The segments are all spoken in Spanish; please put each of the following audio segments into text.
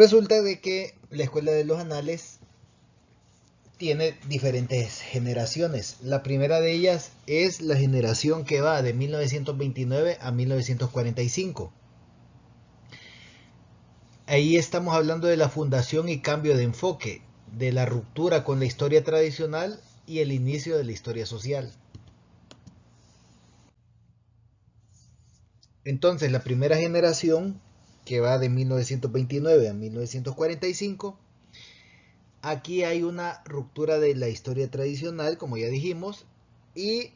Resulta de que la Escuela de los Anales tiene diferentes generaciones. La primera de ellas es la generación que va de 1929 a 1945. Ahí estamos hablando de la fundación y cambio de enfoque, de la ruptura con la historia tradicional y el inicio de la historia social. Entonces, la primera generación, que va de 1929 a 1945, aquí hay una ruptura de la historia tradicional, como ya dijimos, y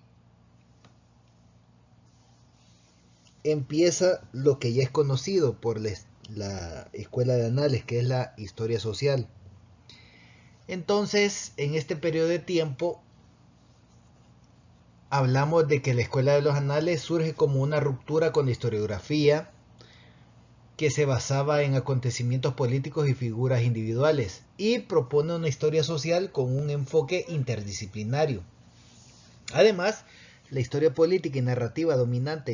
empieza lo que ya es conocido por la escuela de anales, que es la historia social. Entonces, en este periodo de tiempo, hablamos de que la escuela de los anales surge como una ruptura con la historiografía que se basaba en acontecimientos políticos y figuras individuales y propone una historia social con un enfoque interdisciplinario. Además, la historia política y narrativa dominante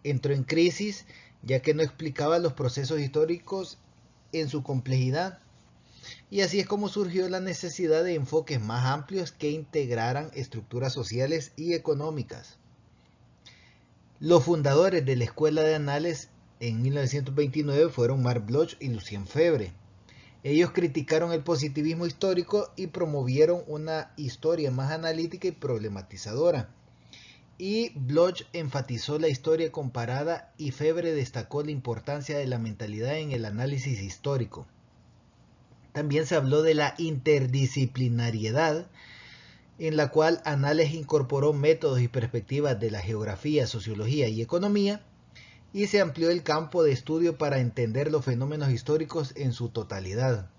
entró en crisis, ya que no explicaba los procesos históricos en su complejidad. Y así es como surgió la necesidad de enfoques más amplios que integraran estructuras sociales y económicas. Los fundadores de la Escuela de Anales en 1929 fueron Marc Bloch y Lucien Febvre. Ellos criticaron el positivismo histórico y promovieron una historia más analítica y problematizadora. Y Bloch enfatizó la historia comparada y Febvre destacó la importancia de la mentalidad en el análisis histórico. También se habló de la interdisciplinariedad, en la cual Anales incorporó métodos y perspectivas de la geografía, sociología y economía, y se amplió el campo de estudio para entender los fenómenos históricos en su totalidad.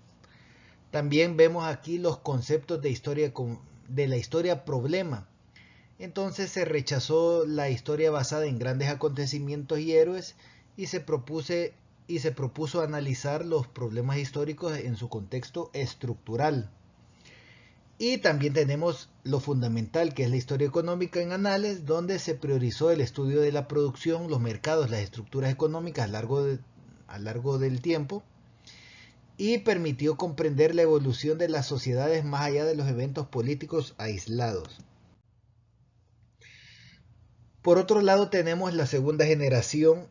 También vemos aquí los conceptos de la historia problema. Entonces se rechazó la historia basada en grandes acontecimientos y héroes y se propuso analizar los problemas históricos en su contexto estructural. Y también tenemos lo fundamental, que es la historia económica en Anales, donde se priorizó el estudio de la producción, los mercados, las estructuras económicas a largo del tiempo, y permitió comprender la evolución de las sociedades más allá de los eventos políticos aislados. Por otro lado, tenemos la segunda generación,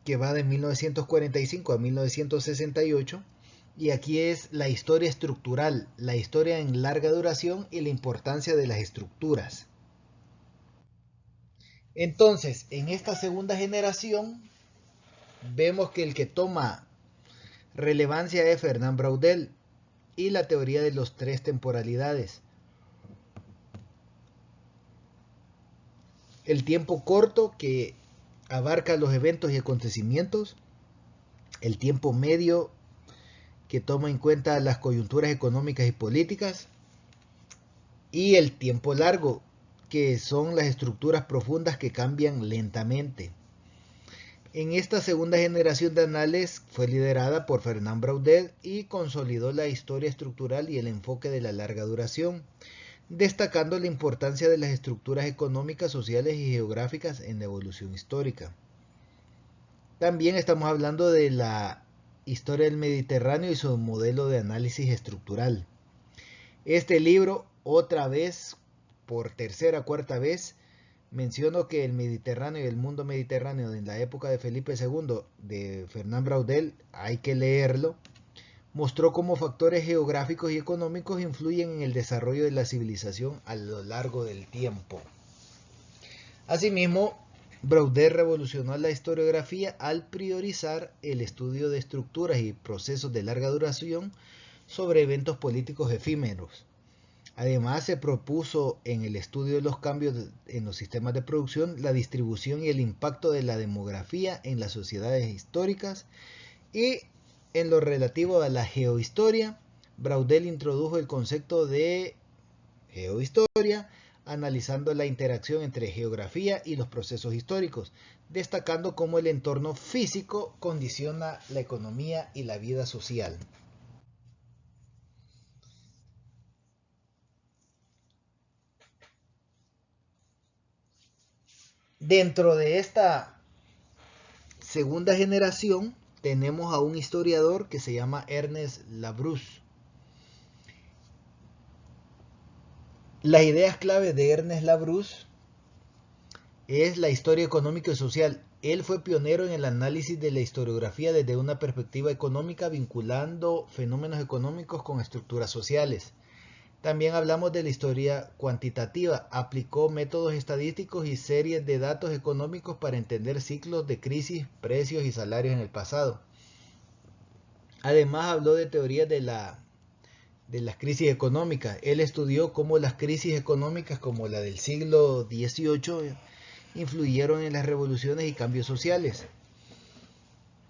que va de 1945 a 1968, y aquí es la historia estructural, la historia en larga duración y la importancia de las estructuras. Entonces, en esta segunda generación, vemos que el que toma relevancia es Fernand Braudel y la teoría de las tres temporalidades. El tiempo corto, que abarca los eventos y acontecimientos, el tiempo medio, que toma en cuenta las coyunturas económicas y políticas, y el tiempo largo, que son las estructuras profundas que cambian lentamente. En esta segunda generación de anales fue liderada por Fernand Braudel y consolidó la historia estructural y el enfoque de la larga duración, destacando la importancia de las estructuras económicas, sociales y geográficas en la evolución histórica. También estamos hablando de la historia del Mediterráneo y su modelo de análisis estructural. Este libro, otra vez, por tercera o cuarta vez, menciono que el Mediterráneo y el mundo mediterráneo en la época de Felipe II, de Fernand Braudel, hay que leerlo, mostró cómo factores geográficos y económicos influyen en el desarrollo de la civilización a lo largo del tiempo. Asimismo, Braudel revolucionó la historiografía al priorizar el estudio de estructuras y procesos de larga duración sobre eventos políticos efímeros. Además, se propuso en el estudio de los cambios en los sistemas de producción, la distribución y el impacto de la demografía en las sociedades históricas, y en lo relativo a la geohistoria, Braudel introdujo el concepto de geohistoria, analizando la interacción entre geografía y los procesos históricos, destacando cómo el entorno físico condiciona la economía y la vida social. Dentro de esta segunda generación tenemos a un historiador que se llama Ernest Labrousse. Las ideas clave de Ernest Labrousse es la historia económica y social. Él fue pionero en el análisis de la historiografía desde una perspectiva económica, vinculando fenómenos económicos con estructuras sociales. También hablamos de la historia cuantitativa. Aplicó métodos estadísticos y series de datos económicos para entender ciclos de crisis, precios y salarios en el pasado. Además habló de teorías de las crisis económicas. Él estudió cómo las crisis económicas como la del siglo XVIII influyeron en las revoluciones y cambios sociales.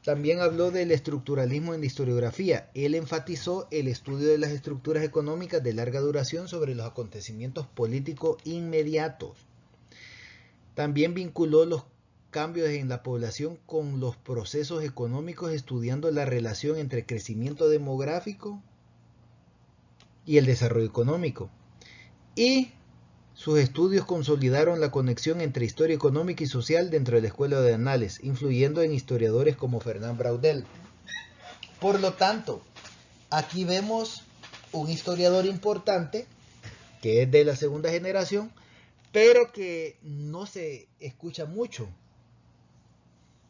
También habló del estructuralismo en la historiografía. Él enfatizó el estudio de las estructuras económicas de larga duración sobre los acontecimientos políticos inmediatos. También vinculó los cambios en la población con los procesos económicos, estudiando la relación entre crecimiento demográfico y el desarrollo económico. Y sus estudios consolidaron la conexión entre historia económica y social dentro de la Escuela de Annales, influyendo en historiadores como Fernand Braudel. Por lo tanto, aquí vemos un historiador importante, que es de la segunda generación, pero que no se escucha mucho.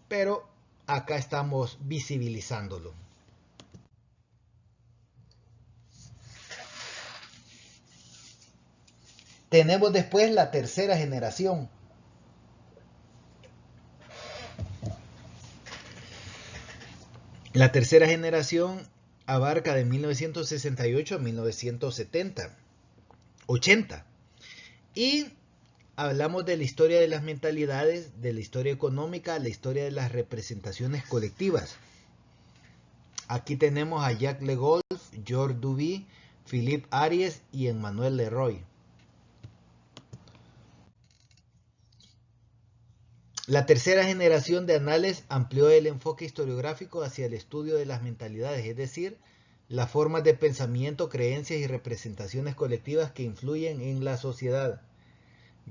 Pero acá estamos visibilizándolo. Tenemos después la tercera generación. La tercera generación abarca de 1968 a 1970, 80. Y hablamos de la historia de las mentalidades, de la historia económica, la historia de las representaciones colectivas. Aquí tenemos a Jacques Le Goff, Georges Duby, Philippe Ariès y Emmanuel Leroy. La tercera generación de Annales amplió el enfoque historiográfico hacia el estudio de las mentalidades, es decir, las formas de pensamiento, creencias y representaciones colectivas que influyen en la sociedad.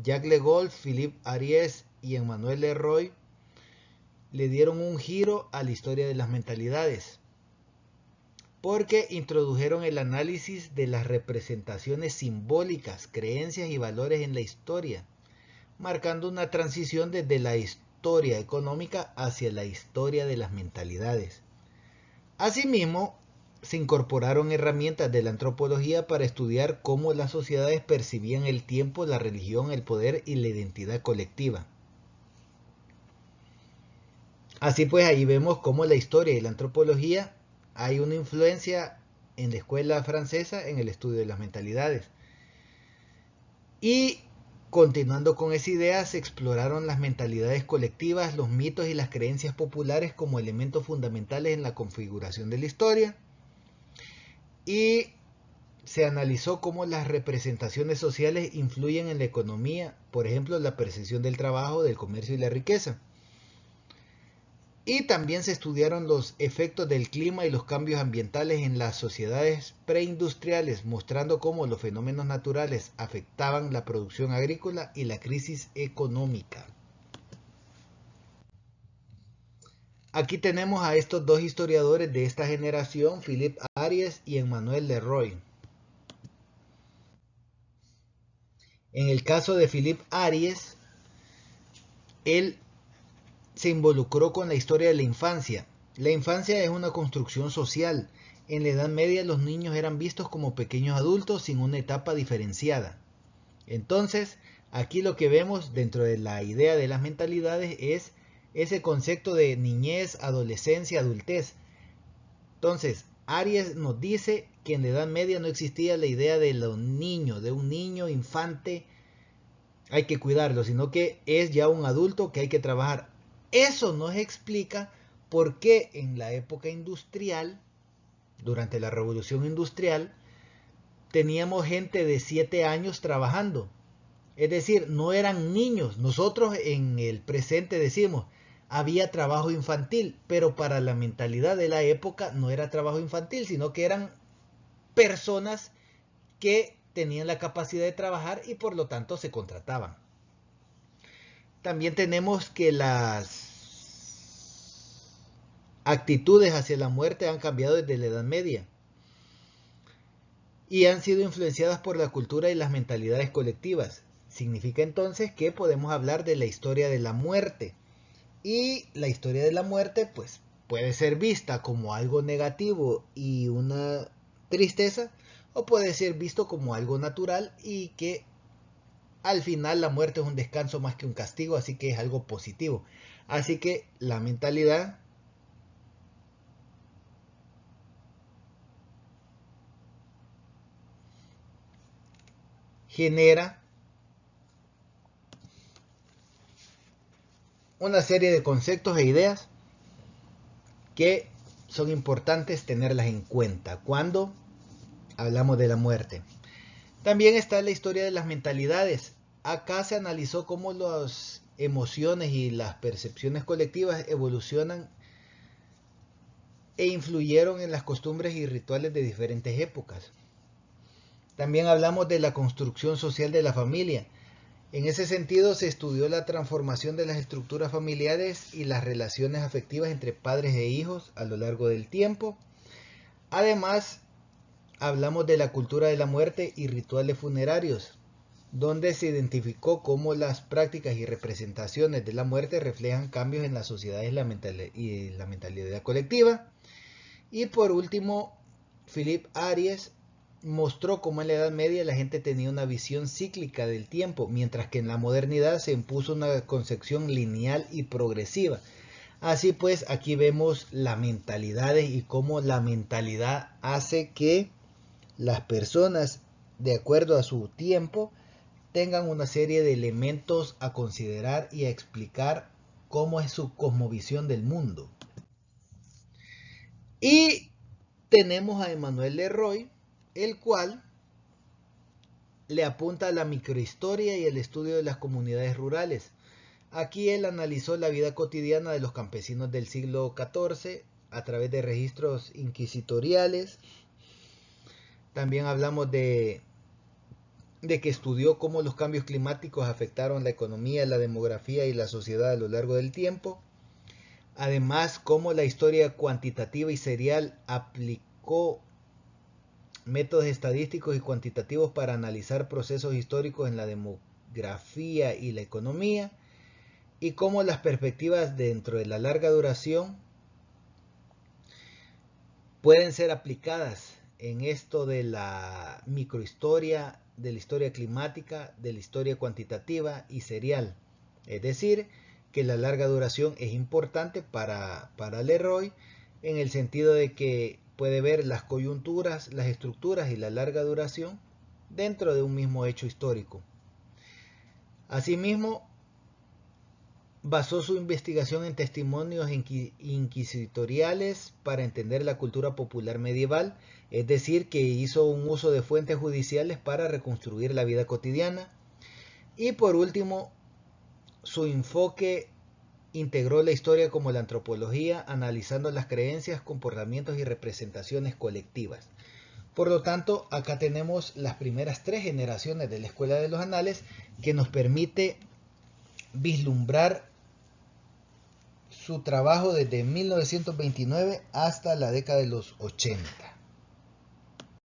Jacques Le Goff, Philippe Ariès y Emmanuel Leroy le dieron un giro a la historia de las mentalidades, porque introdujeron el análisis de las representaciones simbólicas, creencias y valores en la historia, marcando una transición desde la historia económica hacia la historia de las mentalidades. Asimismo, se incorporaron herramientas de la antropología para estudiar cómo las sociedades percibían el tiempo, la religión, el poder y la identidad colectiva. Así pues, ahí vemos cómo la historia y la antropología hay una influencia en la escuela francesa en el estudio de las mentalidades. Y continuando con esa idea, se exploraron las mentalidades colectivas, los mitos y las creencias populares como elementos fundamentales en la configuración de la historia. Y se analizó cómo las representaciones sociales influyen en la economía, por ejemplo, la percepción del trabajo, del comercio y la riqueza. Y también se estudiaron los efectos del clima y los cambios ambientales en las sociedades preindustriales, mostrando cómo los fenómenos naturales afectaban la producción agrícola y la crisis económica. Aquí tenemos a estos dos historiadores de esta generación, Philippe Ariès y Emmanuel Leroy. En el caso de Philippe Ariès, él se involucró con la historia de la infancia. La infancia es una construcción social. En la Edad Media los niños eran vistos como pequeños adultos sin una etapa diferenciada. Entonces, aquí lo que vemos dentro de la idea de las mentalidades es ese concepto de niñez, adolescencia, adultez. Entonces, Ariès nos dice que en la Edad Media no existía la idea de los niños, de un niño infante, hay que cuidarlo, sino que es ya un adulto que hay que trabajar. Eso nos explica por qué en la época industrial, durante la revolución industrial, teníamos gente de 7 años trabajando. Es decir, no eran niños. Nosotros en el presente decimos, había trabajo infantil, pero para la mentalidad de la época no era trabajo infantil, sino que eran personas que tenían la capacidad de trabajar y por lo tanto se contrataban. También tenemos que actitudes hacia la muerte han cambiado desde la Edad Media y han sido influenciadas por la cultura y las mentalidades colectivas. Significa entonces que podemos hablar de la historia de la muerte. Y la historia de la muerte pues puede ser vista como algo negativo y una tristeza, o puede ser visto como algo natural y que al final la muerte es un descanso más que un castigo, así que es algo positivo. Así que la mentalidad genera una serie de conceptos e ideas que son importantes tenerlas en cuenta cuando hablamos de la muerte. También está la historia de las mentalidades. Acá se analizó cómo las emociones y las percepciones colectivas evolucionan e influyeron en las costumbres y rituales de diferentes épocas. También hablamos de la construcción social de la familia. En ese sentido se estudió la transformación de las estructuras familiares y las relaciones afectivas entre padres e hijos a lo largo del tiempo. Además, hablamos de la cultura de la muerte y rituales funerarios, donde se identificó cómo las prácticas y representaciones de la muerte reflejan cambios en las sociedades y la mentalidad colectiva. Y por último, Philip Aries mostró cómo en la Edad Media la gente tenía una visión cíclica del tiempo, mientras que en la modernidad se impuso una concepción lineal y progresiva. Así pues, aquí vemos las mentalidades y cómo la mentalidad hace que las personas, de acuerdo a su tiempo, tengan una serie de elementos a considerar y a explicar cómo es su cosmovisión del mundo. Y tenemos a Emmanuel Leroy, el cual le apunta a la microhistoria y el estudio de las comunidades rurales. Aquí él analizó la vida cotidiana de los campesinos del siglo XIV a través de registros inquisitoriales. También hablamos de que estudió cómo los cambios climáticos afectaron la economía, la demografía y la sociedad a lo largo del tiempo. Además, cómo la historia cuantitativa y serial aplicó métodos estadísticos y cuantitativos para analizar procesos históricos en la demografía y la economía, y cómo las perspectivas dentro de la larga duración pueden ser aplicadas en esto de la microhistoria, de la historia climática, de la historia cuantitativa y serial. Es decir, que la larga duración es importante para Leroy en el sentido de que puede ver las coyunturas, las estructuras y la larga duración dentro de un mismo hecho histórico. Asimismo, basó su investigación en testimonios inquisitoriales para entender la cultura popular medieval, es decir, que hizo un uso de fuentes judiciales para reconstruir la vida cotidiana. Y por último, su enfoque integró la historia como la antropología, analizando las creencias, comportamientos y representaciones colectivas. Por lo tanto, acá tenemos las primeras 3 generaciones de la Escuela de los Anales que nos permite vislumbrar su trabajo desde 1929 hasta la década de los 80.